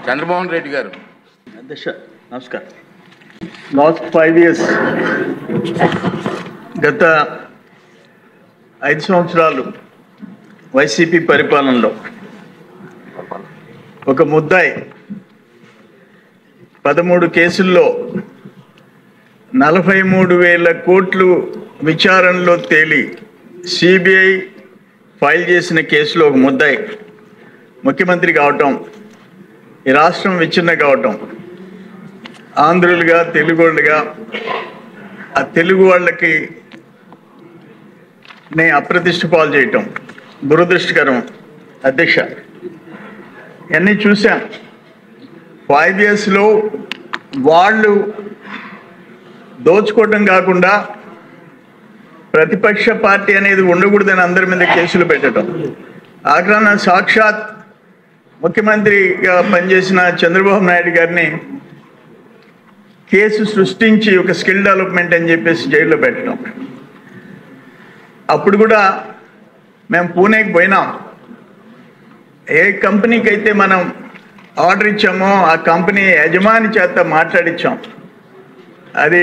చంద్రమోహన్ రెడ్డి గారు. అధ్యక్ష నమస్కారం. లాస్ట్ 5 years గత 5 సంవత్సరాలు వైసీపీ పరిపాలనలో ఒక ముద్దాయి 13 కేసుల్లో 43,000 కోట్లు విచారణలో తేలి సిబిఐ ఫైల్ చేసిన కేసులో ఒక ముద్దాయి ముఖ్యమంత్రి కావటం, ఈ రాష్ట్రం విచ్ఛిన్న కావటం, ఆంధ్రులుగా తెలుగోళ్ళుగా ఆ తెలుగు వాళ్ళకి అప్రతిష్ట పాలు చేయటం దురదృష్టకరం. అధ్యక్ష ఇవన్నీ చూశాం. 5 yearsలో వాళ్ళు దోచుకోవటం కాకుండా ప్రతిపక్ష పార్టీ అనేది ఉండకూడదని అందరి మీద కేసులు పెట్టడం, ఆగ్రహణ సాక్షాత్ ముఖ్యమంత్రిగా పనిచేసిన చంద్రబాబు నాయుడు గారిని కేసు సృష్టించి ఒక స్కిల్ డెవలప్మెంట్ అని చెప్పేసి జైల్లో పెట్టడం. అప్పుడు కూడా మేము పూణేకి పోయినాం. ఏ కంపెనీకి అయితే మనం ఆర్డర్ ఇచ్చామో ఆ కంపెనీ యజమాని చేత మాట్లాడించాం. అది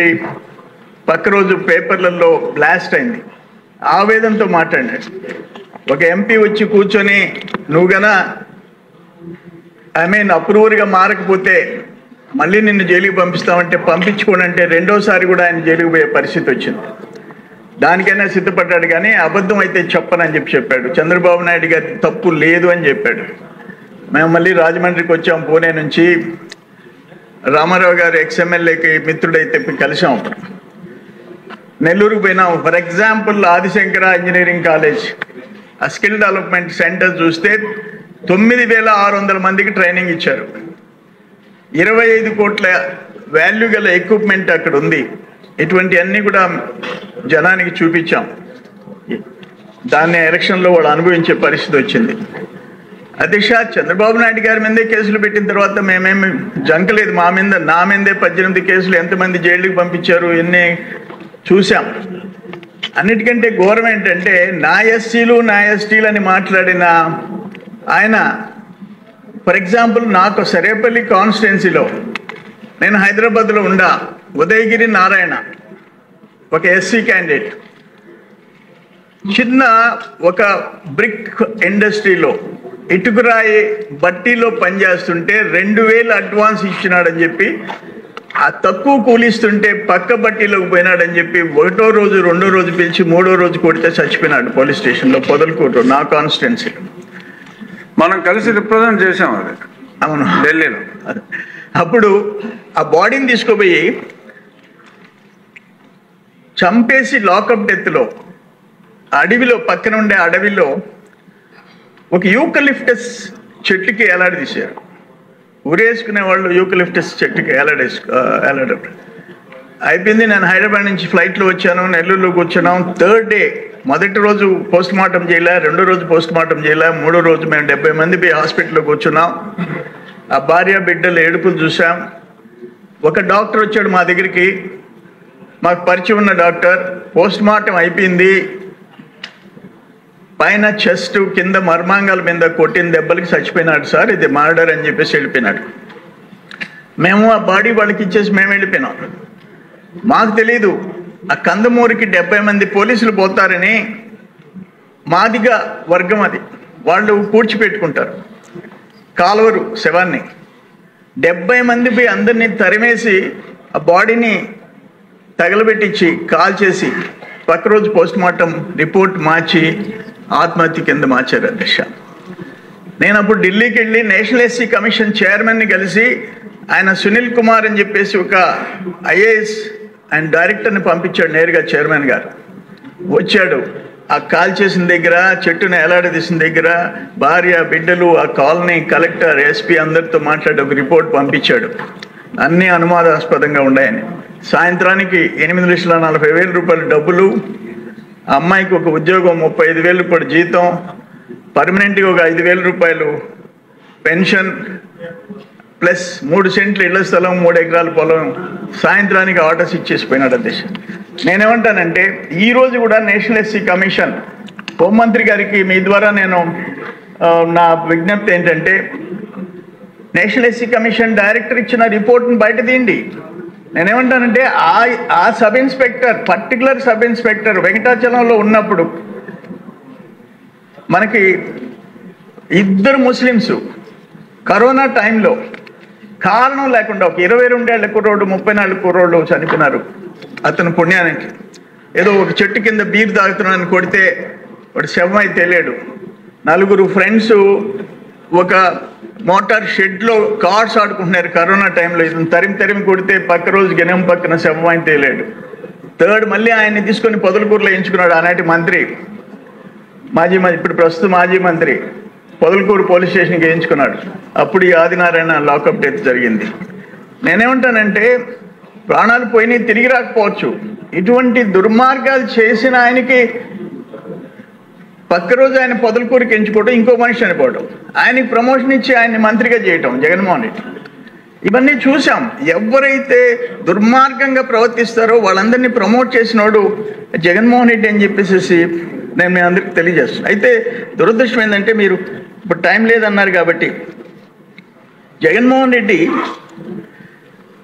పక్క రోజు పేపర్లలో బ్లాస్ట్ అయింది. ఆవేదనతో మాట్లాడినాడు. ఒక ఎంపీ వచ్చి కూర్చొని నువ్వు గన అప్రూవర్గా మారకపోతే మళ్ళీ నిన్ను జైలుకి పంపిస్తామంటే పంపించుకోండి అంటే రెండోసారి కూడా ఆయన జైలుకి పోయే పరిస్థితి వచ్చింది. దానికైనా సిద్ధపడ్డాడు, కానీ అబద్ధం అయితే చెప్పనని చెప్పాడు. చంద్రబాబు నాయుడు గారి తప్పు లేదు అని చెప్పాడు. మేము మళ్ళీ రాజమండ్రికి వచ్చాం. పూణే నుంచి రామారావు గారు ఎక్స్ఎమ్మెల్యేకి మిత్రుడైతే కలిసాం. అప్పుడు నెల్లూరుకు పోయినాం. For example Adi Shankara engineering college ఆ స్కిల్ డెవలప్మెంట్ సెంటర్ చూస్తే 9,600 మందికి ట్రైనింగ్ ఇచ్చారు. 25 కోట్ల వాల్యూ గల ఎక్విప్మెంట్ అక్కడ ఉంది. ఇటువంటివన్నీ కూడా జనానికి చూపించాం. దాన్ని ఎలక్షన్లో వాళ్ళు అనుభవించే పరిస్థితి వచ్చింది. అధ్యక్ష చంద్రబాబు నాయుడు గారి మీదే కేసులు పెట్టిన తర్వాత మేమేమి జంకలేదు. నా మీదే 18 కేసులు, ఎంతమంది జైలుకి పంపించారు ఇన్ని చూసాం. అన్నిటికంటే ఘోరం ఏంటంటే నా ఎస్సీలు నా ఎస్టీలు అని మాట్లాడిన ఆయన, ఫర్ ఎగ్జాంపుల్ నాకు సరేపల్లి కాన్స్టిట్యున్సీలో నేను హైదరాబాద్లో ఉండా ఉదయగిరి నారాయణ ఒక ఎస్సీ క్యాండిడేట్ చిన్న ఒక బ్రిక్ ఇండస్ట్రీలో ఇటుకురాయి బట్టీలో పనిచేస్తుంటే 2,000 అడ్వాన్స్ ఇచ్చినాడని చెప్పి ఆ తక్కువ కూలిస్తుంటే పక్క బట్టీలోకి పోయినాడని చెప్పి 1వ రోజు 2వ రోజు పిలిచి 3వ రోజు కొడితే చచ్చిపోయినాడు పోలీస్ స్టేషన్లో పొదలకూరు నా కాన్స్టిట్యున్సీలో. మనం కలిసి రిప్రజెంట్ చేసాం. అది అవును, ఢిల్లీలో. అప్పుడు ఆ బాడీని తీసుకుపోయి చంపేసి లాకప్ డెత్లో అడవిలో పక్కన ఉండే అడవిలో ఒక యూకలిప్టస్ చెట్టుకి ఎలాడదీశారు. ఊరేసుకునే వాళ్ళు యూకలిప్టస్ చెట్టుకి ఎలాడారు. అయిపోయింది. నేను హైదరాబాద్ నుంచి ఫ్లైట్లో వచ్చాను, నెల్లూరులోకి వచ్చాను. 3rd డే మొదటి రోజు పోస్ట్ మార్టం చేయలే, 2వ రోజు పోస్ట్ మార్టం చేయలే, 3వ రోజు మేము 70 మంది పోయి హాస్పిటల్లో కూర్చున్నాం. ఆ భార్య బిడ్డలు ఏడుపులు చూసాం. ఒక డాక్టర్ వచ్చాడు మా దగ్గరికి, మాకు పరిచయం ఉన్న డాక్టర్. పోస్ట్ మార్టం అయిపోయింది, పైన చెస్ట్ కింద మర్మాంగాల మీద కొట్టిన దెబ్బలకి చచ్చిపోయినాడు సార్, ఇది మర్డర్ అని చెప్పేసి వెళ్ళిపోయినాడు. మేము ఆ బాడీ వాళ్ళకి ఇచ్చేసి మేము వెళ్ళిపోయినాం. మాకు తెలీదు ఆ కందమూరికి 70 మంది పోలీసులు పోతారని. మాదిగా వర్గం అది, వాళ్ళు పూడ్చిపెట్టుకుంటారు కాలువరు శవాన్ని. 70 మంది పోయి అందరినీ తరిమేసి ఆ బాడీని తగలబెట్టించి కాల్ చేసి పక్క రోజు పోస్ట్ మార్టం రిపోర్ట్ మార్చి ఆత్మహత్య కింద మార్చారు. అధ్యక్ష నేను అప్పుడు ఢిల్లీకి వెళ్ళి నేషనల్ ఎస్సీ కమిషన్ చైర్మన్ని కలిసి ఆయన సునీల్ కుమార్ అని చెప్పేసి ఒక IAS అండ్ డైరెక్టర్ని పంపించాడు నేరుగా చైర్మన్ గారు. వచ్చాడు, ఆ కాల్ చేసిన దగ్గర చెట్టును ఎలాడదీసిన దగ్గర భార్య బిడ్డలు ఆ కాలనీ కలెక్టర్ SP అందరితో మాట్లాడి ఒక రిపోర్ట్ పంపించాడు. అన్నీ అనుమానాస్పదంగా ఉన్నాయని. సాయంత్రానికి 8,40,000 రూపాయలు డబ్బులు, అమ్మాయికి ఒక ఉద్యోగం 35,000 రూపాయలు జీతం, పర్మనెంట్గా ఒక 5,000 రూపాయలు పెన్షన్, ప్లస్ 3 సెంట్లు ఇళ్ల స్థలం, 3 ఎకరాల పొలం. సాయంత్రానికి ఆర్డర్స్ ఇచ్చేసిపోయినాడు. అధ్యక్ష నేనేమంటానంటే ఈరోజు కూడా నేషనల్ ఎస్సీ కమిషన్ హోంమంత్రి గారికి మీ ద్వారా నేను నా విజ్ఞప్తి ఏంటంటే నేషనల్ ఎస్సీ కమిషన్ డైరెక్టర్ ఇచ్చిన రిపోర్ట్ని బయట తీయండి. నేనేమంటానంటే ఆ sub inspector, particular sub inspector వెంకటాచలంలో ఉన్నప్పుడు మనకి 2 ముస్లిమ్స్ కరోనా టైంలో కారణం లేకుండా ఒక 22 ఏళ్ల కుర్రోడు 34 కుర్రోళ్ళు చనిపోయినారు. అతను పుణ్యానికి ఏదో ఒక చెట్టు కింద బీర్ తాగుతున్నాడని కొడితే వాడు శవం అయితే లేడు. 4 ఫ్రెండ్స్ ఒక మోటార్ షెడ్లో కార్డ్స్ ఆడుకుంటున్నారు కరోనా టైంలో. ఇతను తరిమి కొడితే పక్క రోజు గెనం పక్కన శవం అయితే లేడు. 3rd మళ్ళీ ఆయన్ని తీసుకొని పొదలకూరులో ఎంచుకున్నాడు ఆనాటి మంత్రి, ఇప్పుడు ప్రస్తుత మాజీ మంత్రి. పొదలకూరు పోలీస్ స్టేషన్కి ఎంచుకున్నాడు. అప్పుడు ఈ ఆదినారాయణ లాకప్ డెత్ జరిగింది. నేనేమంటానంటే ప్రాణాలు పోయినాయి, తిరిగి రాకపోవచ్చు. ఇటువంటి దుర్మార్గాలు చేసిన ఆయనకి పక్క రోజు ఆయన పొదలకూరుకి ఎంచుకోవడం, ఇంకో మనిషి చనిపోవడం, ఆయనకి ప్రమోషన్ ఇచ్చి ఆయన్ని మంత్రిగా చేయటం జగన్మోహన్ రెడ్డి. ఇవన్నీ చూసాం. ఎవరైతే దుర్మార్గంగా ప్రవర్తిస్తారో వాళ్ళందరినీ ప్రమోట్ చేసినోడు జగన్మోహన్ రెడ్డి అని చెప్పేసి నేను మీ అందరికి తెలియజేస్తున్నాను. అయితే దురదృష్టం ఏంటంటే మీరు ఇప్పుడు టైం లేదన్నారు కాబట్టి జగన్మోహన్ రెడ్డి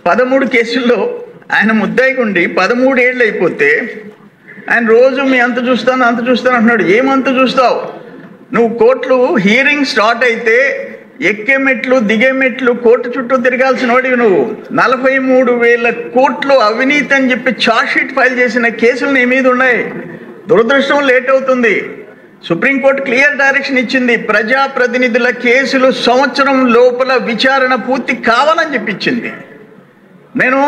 13 కేసుల్లో ఆయన ముద్దాయిగా ఉండి 13 ఏళ్ళు అయిపోతే ఆయన రోజు మీ అంత చూస్తాను అంటున్నాడు. ఏమంత చూస్తావు నువ్వు? కోర్టులు హీరింగ్ స్టార్ట్ అయితే ఎక్కే మెట్లు దిగే మెట్లు కోర్టు చుట్టూ తిరగాల్సిన వాడివి నువ్వు. 43,000 కోట్లు అవినీతి అని చెప్పి ఛార్జ్ షీట్ ఫైల్ చేసిన కేసులు నీ మీద ఉన్నాయి. దురదృష్టం లేట్ అవుతుంది. సుప్రీంకోర్టు క్లియర్ డైరెక్షన్ ఇచ్చింది. ప్రజాప్రతినిధుల కేసులు సంవత్సరం లోపల విచారణ పూర్తి కావాలని చెప్పించింది. నేను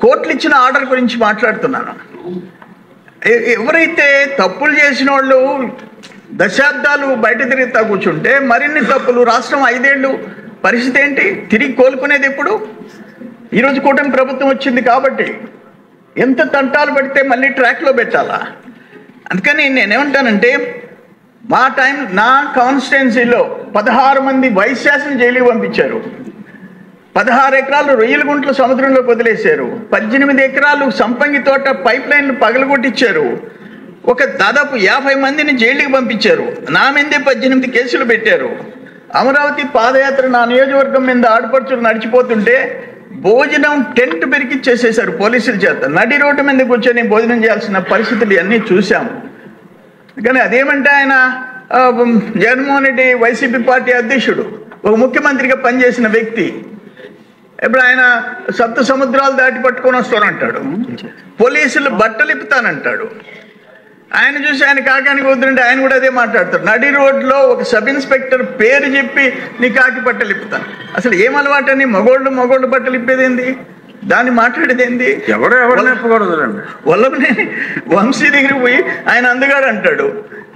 కోర్టులు ఇచ్చిన ఆర్డర్ గురించి మాట్లాడుతున్నాను. ఎవరైతే తప్పులు చేసిన వాళ్ళు దశాబ్దాలు బయట తిరుగుతా కూర్చుంటే మరిన్ని తప్పులు, రాష్ట్రం 5 ఏళ్ళు పరిస్థితి ఏంటి? తిరిగి కోలుకునేది ఎప్పుడు? ఈరోజు కూటమి ప్రభుత్వం వచ్చింది కాబట్టి ఎంత తంటాలు పడితే మళ్ళీ ట్రాక్లో పెట్టాలా? అందుకని నేనేమంటానంటే నా కాన్స్టిట్యున్సీలో 16 మంది వైస్ ఛాన్సలర్ జైలుకి పంపించారు. 16 ఎకరాలు రొయ్యల గుంటలు సముద్రంలోకి వదిలేశారు. 18 ఎకరాలు సంపంగి తోట పైప్ లైన్లు పగలగొట్టించారు. దాదాపు 50 మందిని జైలుకి పంపించారు. నా మీదే 18 కేసులు పెట్టారు. అమరావతి పాదయాత్ర నా నియోజకవర్గం మీద ఆడపడుచులు నడిచిపోతుంటే భోజనం టెంట్ పెరికిచ్చేసేసారు పోలీసుల చేత. నడి రోడ్డు మీద కూర్చొని భోజనం చేయాల్సిన పరిస్థితులు అన్నీ చూసాం. కానీ అదేమంటే ఆయన జగన్మోహన్ రెడ్డి వైసీపీ పార్టీ అధ్యక్షుడు, ఒక ముఖ్యమంత్రిగా పనిచేసిన వ్యక్తి. ఇప్పుడు ఆయన సప్త సముద్రాలు దాటి పట్టుకొని వస్తానంటాడు, పోలీసులు బట్టలు ఇప్పుతానంటాడు. ఆయన చూసి ఆయన కాకానికి వద్దుంటే ఆయన కూడా అదే మాట్లాడతాడు. నడి రోడ్లో ఒక సబ్ ఇన్స్పెక్టర్ పేరు చెప్పి నీ కాకి బట్టలు ఇప్పుతాను. అసలు ఏం అలవాటని మగోళ్ళు బట్టలు ఇప్పేది ఏంది? దాన్ని మాట్లాడేది ఏంది? ఎవరు చెప్పకూడదులండి. వల్లభనేని వంశీ దగ్గరికి పోయి ఆయన అందగాడు అంటాడు.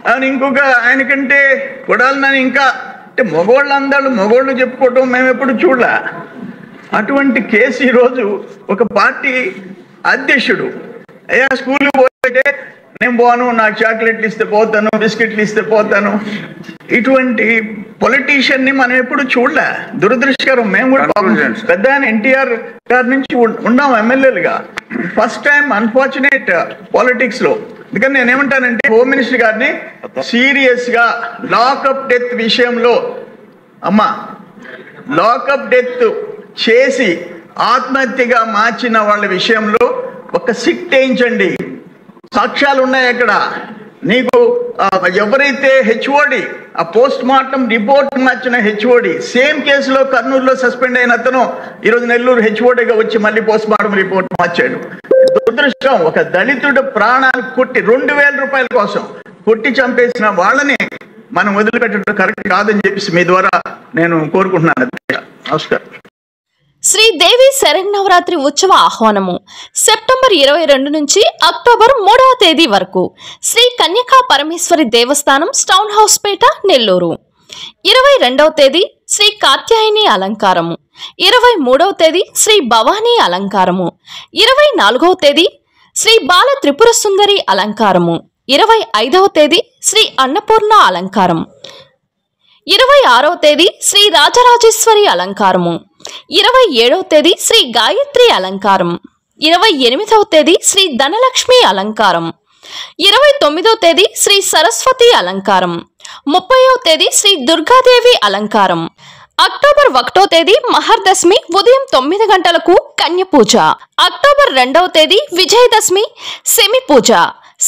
ఆయన ఇంకొక ఆయనకంటే కొడాలని ఇంకా అంటే మగోళ్ళు చెప్పుకోవటం మేము ఎప్పుడు చూడలే. అటువంటి కేసు ఈరోజు ఒక పార్టీ అధ్యక్షుడు అయ్యా స్కూల్కి పోతే నేను పోను, నాకు చాక్లెట్లు ఇస్తే పోతాను, బిస్కెట్లు ఇస్తే పోతాను. ఇటువంటి పొలిటీషియన్ని మనం ఎప్పుడు చూడలే. దురదృష్టకరం. మేము కూడా పెద్ద ఎన్టీఆర్ గారి నుంచి ఉన్నాం ఎమ్మెల్యేలుగా. ఫస్ట్ టైం అన్ఫార్చునేట్ పాలిటిక్స్ లో. అందుకని నేనేమంటానంటే హోమ్ మినిస్టర్ గారిని సీరియస్ గా లాకప్ డెత్ విషయంలో లాకప్ డెత్ చేసి ఆత్మహత్యగా మార్చిన వాళ్ళ విషయంలో ఒక సిట్ వేయించండి. సాక్ష్యాలు ఉన్నాయి అక్కడ. నీకు ఎవరైతే హెచ్ఓడి ఆ పోస్ట్ మార్టం రిపోర్ట్ మార్చిన హెచ్ఓడి సేమ్ కేసులో కర్నూలులో సస్పెండ్ అయిన అతను ఈరోజు నెల్లూరు హెచ్ఓడిగా వచ్చి మళ్ళీ పోస్ట్ మార్టం రిపోర్ట్ మార్చాడు. దురదృష్టం. ఒక దళితుడు ప్రాణాలు కొట్టి 2,000 రూపాయల కోసం కొట్టి చంపేసిన వాళ్ళని మనం వదిలిపెట్టడం కరెక్ట్ కాదని చెప్పేసి మీ ద్వారా నేను కోరుకుంటున్నాను. నమస్కారం. శ్రీదేవి శరన్నవరాత్రి ఉత్సవ ఆహ్వానము సెప్టెంబర్ 22 నుంచి అక్టోబర్ 3వ తేదీ వరకు శ్రీ కన్యకా పరమేశ్వరి దేవస్థానం టౌన్ హౌస్ పేట నెల్లూరు. 22వ తేదీ శ్రీ కాత్యాయని అలంకారము, 23వ తేదీ శ్రీ భవానీ అలంకారము, 24వ తేదీ శ్రీ బాల త్రిపుర సుందరి అలంకారము, 25వ తేదీ శ్రీ అన్నపూర్ణ అలంకారం, 26వ తేదీ శ్రీ రాజరాజేశ్వరి అలంకారము, 27వ తేదీ శ్రీ గాయత్రి అలంకారం, 28వ తేదీ శ్రీ ధనలక్ష్మి అలంకారం, 29వ తేదీ శ్రీ సరస్వతి అలంకారం, 30వ తేదీ శ్రీ దుర్గాదేవి అలంకారం, అక్టోబర్ 1వ తేదీ మహర్దశమి ఉదయం 9 గంటలకు కన్య పూజ. అక్టోబర్ 2వ తేదీ విజయదశమి సెమి పూజ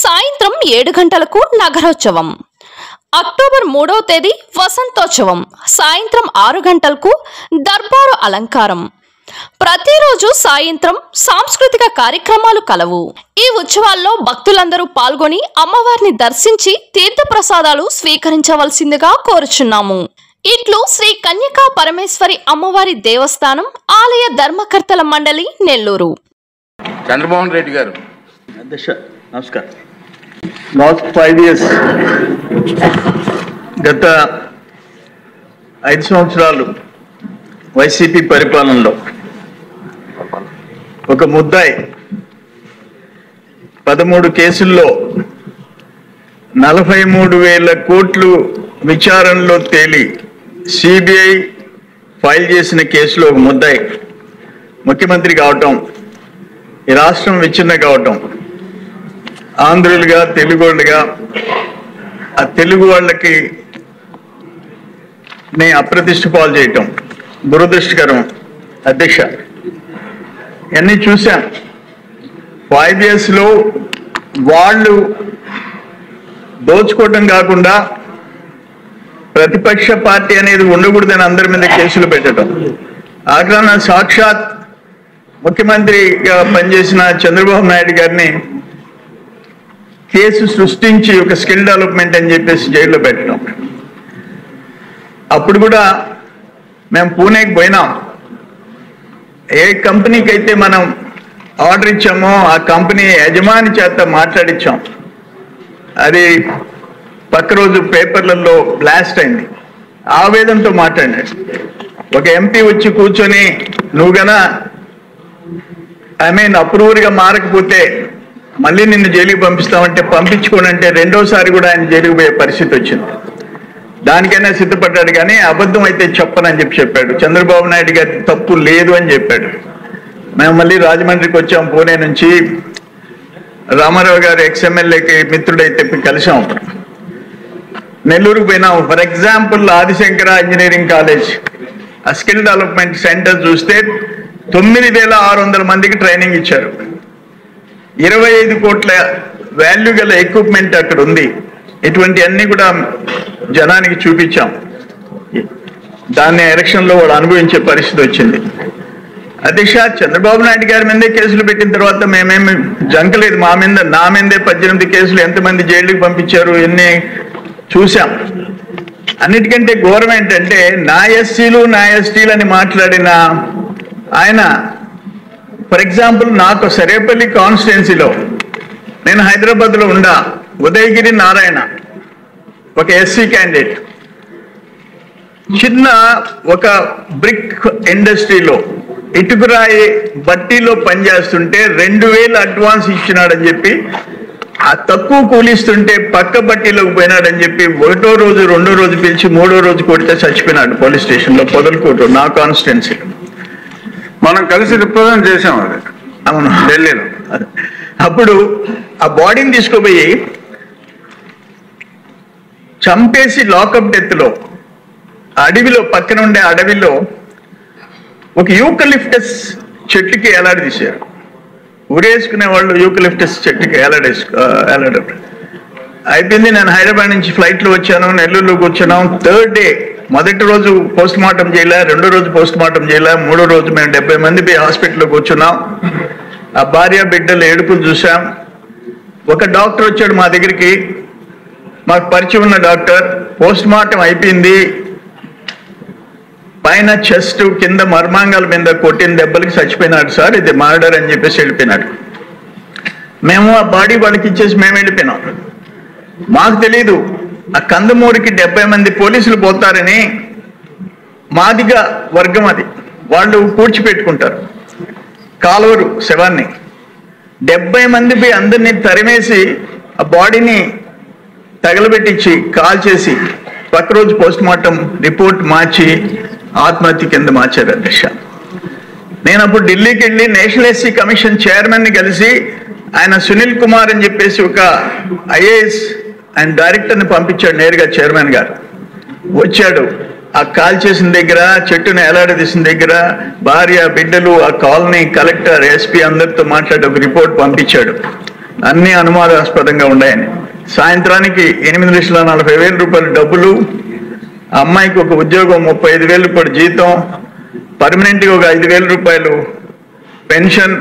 సాయంత్రం 7 గంటలకు నగరోత్సవం. అక్టోబర్ 3వ తేదీ వసంతోత్సవం సాయంత్రం 6 గంటలకు దర్బారు అలంకారం. ప్రతిరోజు సాయంత్రం సాంస్కృతిక కార్యక్రమాలు కలవు. ఈ ఉత్సవాల్లో భక్తులందరూ పాల్గొని అమ్మవారిని దర్శించి తీర్థప్రసాదాలు స్వీకరించవలసిందిగా కోరుచున్నాము. ఇట్లు శ్రీ కన్యకా పరమేశ్వరి అమ్మవారి దేవస్థానం ఆలయ ధర్మకర్తల మండలి నెల్లూరు. చంద్రమోహన్ రెడ్డి గారు. అధ్యక్ష నమస్కారం. లాస్ట్ 5 years గత 5 సంవత్సరాలు వైసీపీ పరిపాలనలో ఒక ముద్దాయి 13 కేసుల్లో 43,000 కోట్లు విచారణలో తేలి సిబిఐ ఫైల్ చేసిన కేసులో ఒక ముద్దాయి ముఖ్యమంత్రి కావటం, ఈ రాష్ట్రం విచ్ఛిన్న కావటం, ఆంధ్రులుగా తెలుగోళ్ళుగా ఆ తెలుగు వాళ్ళకి అప్రతిష్ట పాలు చేయటం దురదృష్టకరం. అధ్యక్ష ఇవన్నీ చూశాం. 5 yearsలో వాళ్ళు దోచుకోవటం కాకుండా ప్రతిపక్ష పార్టీ అనేది ఉండకూడదని అందరి మీద కేసులు పెట్టడం, ఆగ్రహణ సాక్షాత్ ముఖ్యమంత్రిగా పనిచేసిన చంద్రబాబు నాయుడు గారిని కేసు సృష్టించి ఒక స్కిల్ డెవలప్మెంట్ అని చెప్పేసి జైల్లో పెట్టడం. అప్పుడు కూడా మేము పూణేకి పోయినాం. ఏ కంపెనీకి అయితే మనం ఆర్డర్ ఇచ్చామో ఆ కంపెనీ యజమాని చేత మాట్లాడించాం. అది పక్క రోజు పేపర్లలో బ్లాస్ట్ అయింది. ఆవేదనతో మాట్లాడినాడు. ఒక ఎంపీ వచ్చి కూర్చొని నువ్వు గన అప్రూవర్గా మారకపోతే మళ్ళీ నిన్ను జైలుకి పంపిస్తామంటే పంపించుకోనంటే రెండోసారి కూడా ఆయన జైలుకి పోయే పరిస్థితి వచ్చింది. దానికైనా సిద్ధపడ్డాడు, కానీ అబద్ధం అయితే చెప్పనని చెప్పాడు. చంద్రబాబు నాయుడు గారి తప్పు లేదు అని చెప్పాడు. మేము మళ్ళీ రాజమండ్రికి వచ్చాం. పూణే నుంచి రామారావు గారు ఎక్స్ఎమ్మెల్యేకి మిత్రుడైతే కలిసాం. అప్పుడు నెల్లూరుకు పోయినాం. For example Adi Shankara engineering college ఆ స్కిల్ డెవలప్మెంట్ సెంటర్ చూస్తే 9,600 మందికి ట్రైనింగ్ ఇచ్చారు. 25 కోట్ల వాల్యూ గల ఎక్విప్మెంట్ అక్కడ ఉంది. ఇటువంటి అన్ని కూడా జనానికి చూపించాం. దాన్ని ఎలక్షన్లో వాడు అనుభవించే పరిస్థితి వచ్చింది. అధ్యక్ష చంద్రబాబు నాయుడు గారి మీదే కేసులు పెట్టిన తర్వాత మేమేమి జంకలేదు. నా మీదే 18 కేసులు, ఎంతమంది జైలుకి పంపించారు ఎన్ని చూసాం. అన్నిటికంటే ఘోరం ఏంటంటే నా ఎస్సీలు నా ఎస్టీలు అని మాట్లాడిన ఆయన, ఫర్ ఎగ్జాంపుల్ నాకు సరేపల్లి కాన్స్టిట్యున్సీలో నేను హైదరాబాద్లో ఉండా ఉదయగిరి నారాయణ ఒక ఎస్సీ క్యాండిడేట్ చిన్న ఒక బ్రిక్ ఇండస్ట్రీలో ఇటుకురాయి బట్టీలో పనిచేస్తుంటే 2,000 అడ్వాన్స్ ఇచ్చినాడని చెప్పి ఆ తక్కువ కూలిస్తుంటే పక్క బట్టీలోకి పోయినాడని చెప్పి 1వ రోజు 2వ రోజు పిలిచి 3వ రోజు కొడితే చచ్చిపోయినాడు పోలీస్ స్టేషన్లో పొదలకోట నా కాన్స్టిట్యున్సీలో. మనం కలిసి రిప్రజెంట్ చేసాం. అది అవును ఢిల్లీలో. అప్పుడు ఆ బాడీని తీసుకుపోయి చంపేసి లాకప్ డెత్లో అడవిలో పక్కన ఉండే అడవిలో ఒక యూకలిప్టస్ చెట్టుకి ఎలాడదీశారు. ఉరేసుకునే వాళ్ళు యూకలిప్టస్ చెట్టుకి ఎలాడారు. అయిపోయింది. నేను హైదరాబాద్ నుంచి ఫ్లైట్లో వచ్చాను, నెల్లూరులో కూర్చున్నాం. 3rd డే మొదటి రోజు పోస్ట్ మార్టం చేయలే, 2వ రోజు పోస్ట్ మార్టం చేయలే, 3వ రోజు మేము 70 మంది పోయి హాస్పిటల్లో కూర్చున్నాం. ఆ భార్య బిడ్డలు ఏడుపులు చూసాం. ఒక డాక్టర్ వచ్చాడు మా దగ్గరికి, మాకు పరిచయం ఉన్న డాక్టర్. పోస్ట్ మార్టం అయిపోయింది, పైన చెస్ట్ కింద మర్మాంగాల మీద కొట్టిన దెబ్బలకి చచ్చిపోయినాడు సార్, ఇది మర్డర్ అని చెప్పేసి వెళ్ళిపోయినాడు. మేము ఆ బాడీ వాళ్ళకి ఇచ్చేసి మేము వెళ్ళిపోయినాం. మాకు తెలీదు ఆ కందమూరికి 70 మంది పోలీసులు పోతారని. మాదిగా వర్గం అది, వాళ్ళు పూడ్చిపెట్టుకుంటారు కాలువరు శవాన్ని. 70 మంది పోయి అందరినీ తరిమేసి ఆ బాడీని తగలబెట్టించి కాల్ చేసి పక్క రోజు పోస్ట్ మార్టం రిపోర్ట్ మార్చి ఆత్మహత్య కింద మార్చారు. అధ్యక్ష నేను అప్పుడు ఢిల్లీకి వెళ్ళి నేషనల్ ఎస్సీ కమిషన్ చైర్మన్ని కలిసి ఆయన సునీల్ కుమార్ అని చెప్పేసి ఒక ఐఏఎస్ ఆయన డైరెక్టర్ని పంపించాడు నేరుగా చైర్మన్ గారు. వచ్చాడు, ఆ కాల్ చేసిన దగ్గర, చెట్టును ఎలాడదీసిన దగ్గర భార్య, బిడ్డలు, ఆ కాలనీ, కలెక్టర్, ఎస్పీ అందరితో మాట్లాడి ఒక రిపోర్ట్ పంపించాడు. అన్ని అనుమానాస్పదంగా ఉన్నాయని. సాయంత్రానికి 8,40,000 రూపాయలు డబ్బులు, అమ్మాయికి ఒక ఉద్యోగం, 35,000 రూపాయలు జీతం, పర్మనెంట్గా ఒక 5,000 రూపాయలు పెన్షన్,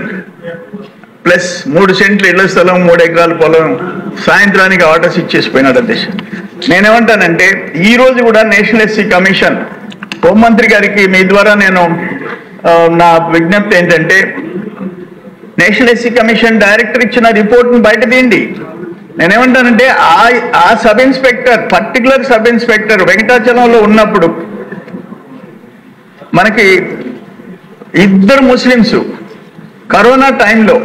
ప్లస్ 3 సెంట్లు ఇళ్ల స్థలం, 3 ఎకరాల పొలం. సాయంత్రానికి ఆర్డర్స్ ఇచ్చేసిపోయినాడు అధ్యక్ష. నేనేమంటానంటే ఈ రోజు కూడా నేషనల్ ఎస్సీ కమిషన్, హోంమంత్రి గారికి మీ ద్వారా నేను నా విజ్ఞప్తి ఏంటంటే, నేషనల్ ఎస్సీ కమిషన్ డైరెక్టర్ ఇచ్చిన రిపోర్ట్ని బయట తీయండి. నేనేమంటానంటే ఆ sub inspector, particular sub inspector వెంకటాచలంలో ఉన్నప్పుడు మనకి 2 ముస్లిమ్స్ కరోనా టైంలో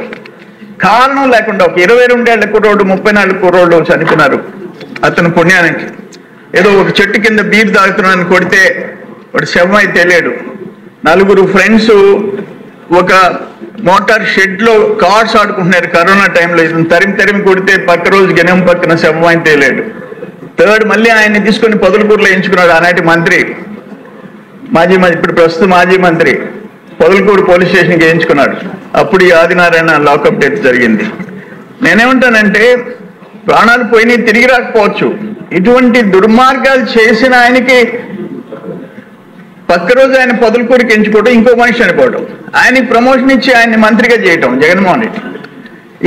కారణం లేకుండా ఒక 22 ఏళ్ల కుర్రోడు, 34 కుర్రోడు చనిపోయినారు. అతను పుణ్యానికి ఏదో ఒక చెట్టు కింద బీర్ తాగుతున్నాను కొడితే వాడు శవం అయితే లేడు. 4 ఫ్రెండ్స్ ఒక మోటార్ షెడ్ లో కార్డ్స్ ఆడుకుంటున్నారు కరోనా టైంలో. ఇతను తరిమి కొడితే పక్క రోజు గెనం పక్కన శవం అయితే లేడు. థర్డ్ మళ్ళీ ఆయన్ని తీసుకొని పొదలకూరులో ఎంచుకున్నాడు ఆనాటి మంత్రి, ఇప్పుడు ప్రస్తుత మాజీ మంత్రి. పొదలకూరు పోలీస్ స్టేషన్కి ఎంచుకున్నాడు. అప్పుడు ఈ ఆదినారాయణ లాకప్ డెత్ జరిగింది. నేనేమంటానంటే ప్రాణాలు పోయినాయి, తిరిగి రాకపోవచ్చు. ఇటువంటి దుర్మార్గాలు చేసిన ఆయనకి పక్క రోజు ఆయన పొదలకూరుకి ఎంచుకోవడం, ఇంకో మనిషి చనిపోవడం, ఆయనకి ప్రమోషన్ ఇచ్చి ఆయన్ని మంత్రిగా చేయటం జగన్మోహన్ రెడ్డి.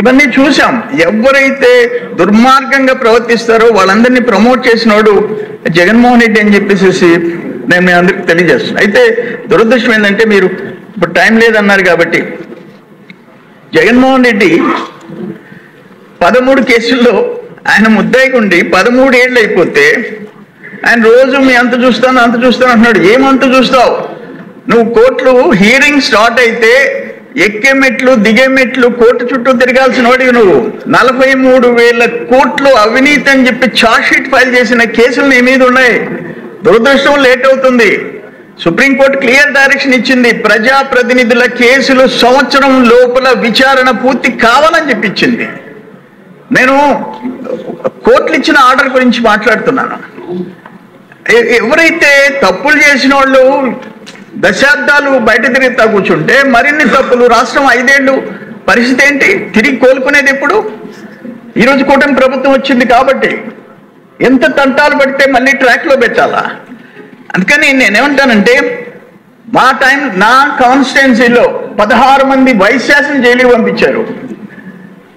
ఇవన్నీ చూసాం. ఎవరైతే దుర్మార్గంగా ప్రవర్తిస్తారో వాళ్ళందరినీ ప్రమోట్ చేసినోడు జగన్మోహన్ రెడ్డి అని చెప్పేసి నేను మీ అందరికి తెలియజేస్తున్నాను. అయితే దురదృష్టం ఏంటంటే, మీరు ఇప్పుడు టైం లేదన్నారు కాబట్టి, జగన్మోహన్ రెడ్డి 13 కేసుల్లో ఆయన ముద్దాయికి ఉండి 13 ఏళ్ళు అయిపోతే ఆయన రోజు మీ అంత చూస్తాను అంటున్నాడు. ఏమంత చూస్తావు నువ్వు? కోర్టులు హీరింగ్ స్టార్ట్ అయితే ఎక్కే మెట్లు, దిగే మెట్లు, కోర్టు చుట్టూ తిరగాల్సిన వాడివి నువ్వు. 43,000 కోట్లు అవినీతి అని చెప్పి ఛార్జ్ షీట్ ఫైల్ చేసిన కేసులు నీ మీద ఉన్నాయి. దురదృష్టం లేట్ అవుతుంది. సుప్రీంకోర్టు క్లియర్ డైరెక్షన్ ఇచ్చింది. ప్రజాప్రతినిధుల కేసులు సంవత్సరం లోపల విచారణ పూర్తి కావాలని చెప్పించింది. నేను కోర్టులు ఇచ్చిన ఆర్డర్ గురించి మాట్లాడుతున్నాను. ఎవరైతే తప్పులు చేసిన వాళ్ళు దశాబ్దాలు బయట తిరుగుతా కూర్చుంటే, మరిన్ని తప్పులు, రాష్ట్రం 5 ఏళ్ళు పరిస్థితి ఏంటి? తిరిగి కోలుకునేది ఎప్పుడు? ఈరోజు కూటమి ప్రభుత్వం వచ్చింది కాబట్టి ఎంత తంటాలు పడితే మళ్ళీ ట్రాక్లో పెట్టాలా? అందుకని నేనేమంటానంటే, నా కాన్స్టిట్యున్సీలో 16 మంది వైస్ ఛాన్సలర్ జైలుకి పంపించారు.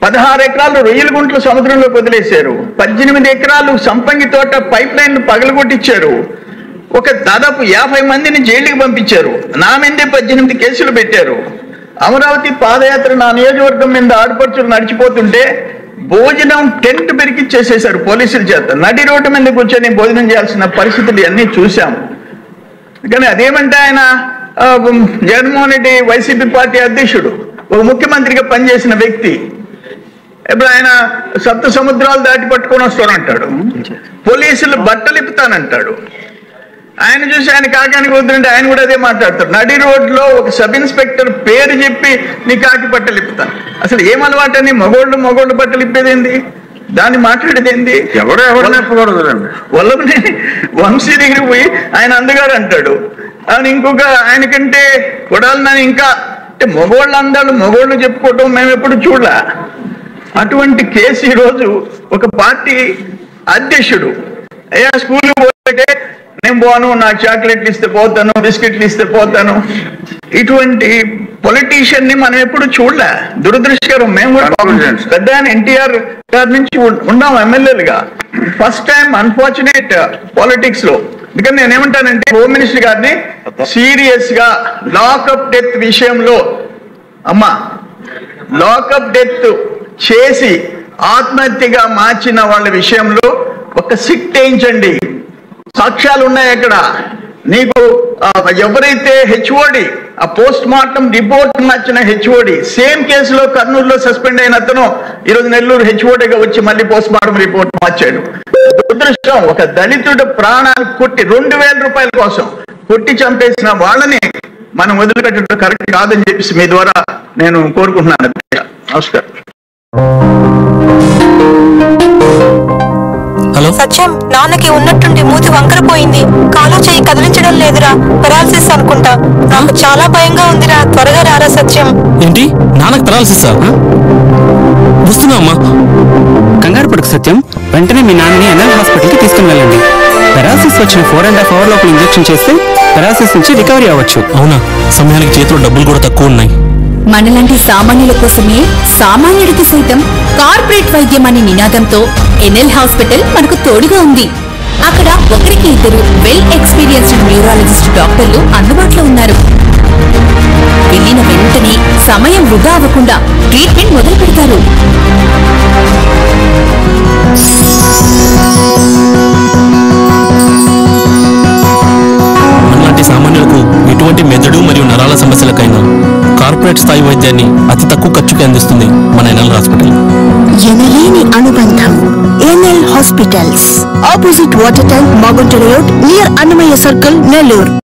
16 ఎకరాలు రొయ్యల గుంట్లు సముద్రంలోకి వదిలేశారు. 18 ఎకరాలు సంపంగి తోట పైప్ లైన్లు పగలగొట్టించారు. దాదాపు 50 మందిని జైలుకి పంపించారు. నా మీదే 18 కేసులు పెట్టారు. అమరావతి పాదయాత్ర నా నియోజకవర్గం మీద ఆడపడుచులు నడిచిపోతుంటే భోజనం టెంట్ పెరికిచ్చేసేశారు పోలీసుల చేత. నడి రోడ్డు మీద కూర్చొని భోజనం చేయాల్సిన పరిస్థితులు అన్నీ చూశాం. కానీ అదేమంటే ఆయన జగన్మోహన్ రెడ్డి వైసీపీ పార్టీ అధ్యక్షుడు, ఒక ముఖ్యమంత్రిగా పనిచేసిన వ్యక్తి. ఇప్పుడు ఆయన సప్త సముద్రాలు దాటి పట్టుకొని వస్తానంటాడు, పోలీసులు బట్టలు ఇప్పుతానంటాడు. ఆయన చూసి ఆయన కాకానికి వద్దంటే ఆయన కూడా అదే మాట్లాడతాడు. నడి రోడ్లో ఒక సబ్ ఇన్స్పెక్టర్ పేరు చెప్పి నీ కాకి బట్టలు ఇప్పుతాను. అసలు ఏం అలవాటని మగోళ్ళు బట్టలు ఇప్పేదేంది? దాన్ని మాట్లాడేది ఏంది? వల్లభనే వంశీ దగ్గరికి పోయి ఆయన అందగాడు అంటాడు. ఆయన ఇంకొక ఆయనకంటే కొడాలి నన్ను ఇంకా అంటే మగోళ్ళ అందాలు మగోళ్ళు చెప్పుకోవటం మేము ఎప్పుడు చూడలే. అటువంటి కేసు ఈరోజు ఒక పార్టీ అధ్యక్షుడు, అయ్యా స్కూల్కి పోతే నేను పోను, నాకు చాక్లెట్లు ఇస్తే పోతాను, బిస్కెట్లు ఇస్తే పోతాను. ఇటువంటి పొలిటీషియన్ ని మనం ఎప్పుడు చూడలే. దురదృష్టకరం. మేము కూడా పెద్ద ఎన్టీఆర్ గారి నుంచి ఉన్నాం ఎమ్మెల్యేలుగా. ఫస్ట్ టైం అన్ఫార్చునేట్ పాలిటిక్స్ లో. అందుకని నేనేమంటానంటే, హోమ్ మినిస్టర్ గారిని సీరియస్ గా లాకప్ డెత్ విషయంలో, లాకప్ డెత్ చేసి ఆత్మహత్యగా మార్చిన వాళ్ళ విషయంలో ఒక సిట్ వేయించండి. సాక్ష్యాలు ఉన్నాయి అక్కడ. నీకు ఎవరైతే హెచ్ఓడి ఆ పోస్ట్ మార్టం రిపోర్ట్ నచ్చిన హెచ్ఓడి, సేమ్ కేసులో కర్నూలులో సస్పెండ్ అయిన అతను ఈరోజు నెల్లూరు హెచ్ఓడిగా వచ్చి మళ్ళీ పోస్ట్ మార్టం రిపోర్ట్ మార్చాడు. దురదృష్టం. ఒక దళితుడు ప్రాణాలు కొట్టి 2,000 రూపాయల కోసం కొట్టి చంపేసిన వాళ్ళని మనం వదిలిపెట్టడం కరెక్ట్ కాదని చెప్పేసి మీ ద్వారా నేను కోరుకుంటున్నాను. నమస్కారం. హలో సత్యం, నాన్నకి ఉన్నట్టుండి మూతి వంకరపోయింది. కాలు చేయి కదిలించడం లేదురా, పెరాలసిస్ అనుకుంటా. నాకు చాలా భయంగా ఉందిరా, త్వరగా రారా సత్యం. ఏంటి, నాన్నకు పెరాలసిసా? వస్తున్నా అమ్మా. కంగారు పడకు సత్యం, వెంటనే మీ నాన్నని ఎన్ఎల్ హాస్పిటల్కి తీసుకుని వెళ్ళండి. పెరాలసిస్ వచ్చిన 4.5 hours లోపల ఇంజెక్షన్ చేస్తే పెరాలసిస్ నుంచి రికవరీ అవ్వచ్చు. అవునా? సమయానికి చేతిలో డబ్బులు కూడా తక్కువ ఉన్నాయి. మనలాంటి సామాన్యుల కోసమే సామాన్యుడికి సైతం కార్పొరేట్ వైద్యం అనే నినాదంతో ఎన్ఎల్ హాస్పిటల్ మనకు తోడుగా ఉంది. అక్కడ ఒకరికి ఇద్దరు వెల్ ఎక్స్పీరియన్స్డ్ న్యూరాలజిస్ట్ డాక్టర్లు అందుబాటులో ఉన్నారు. వెళ్ళిన వెంటనే సమయం వృధా అవ్వకుండా ట్రీట్మెంట్ మొదలు పెడతారు. మనలాంటి సామాన్యులకు ఎటువంటి మెదడు మరియు నరాల సమస్యలకైనా కార్పొరేట్ స్థాయి వైద్యాన్ని అతి తక్కువ ఖర్చుకి అందిస్తుంది మన ఎన్ఎల్ హాస్పిటల్. ఎనలేని అనుబంధం. NL hospitals, opposite water tank, Magunta road, near Annamayya circle, Nellore.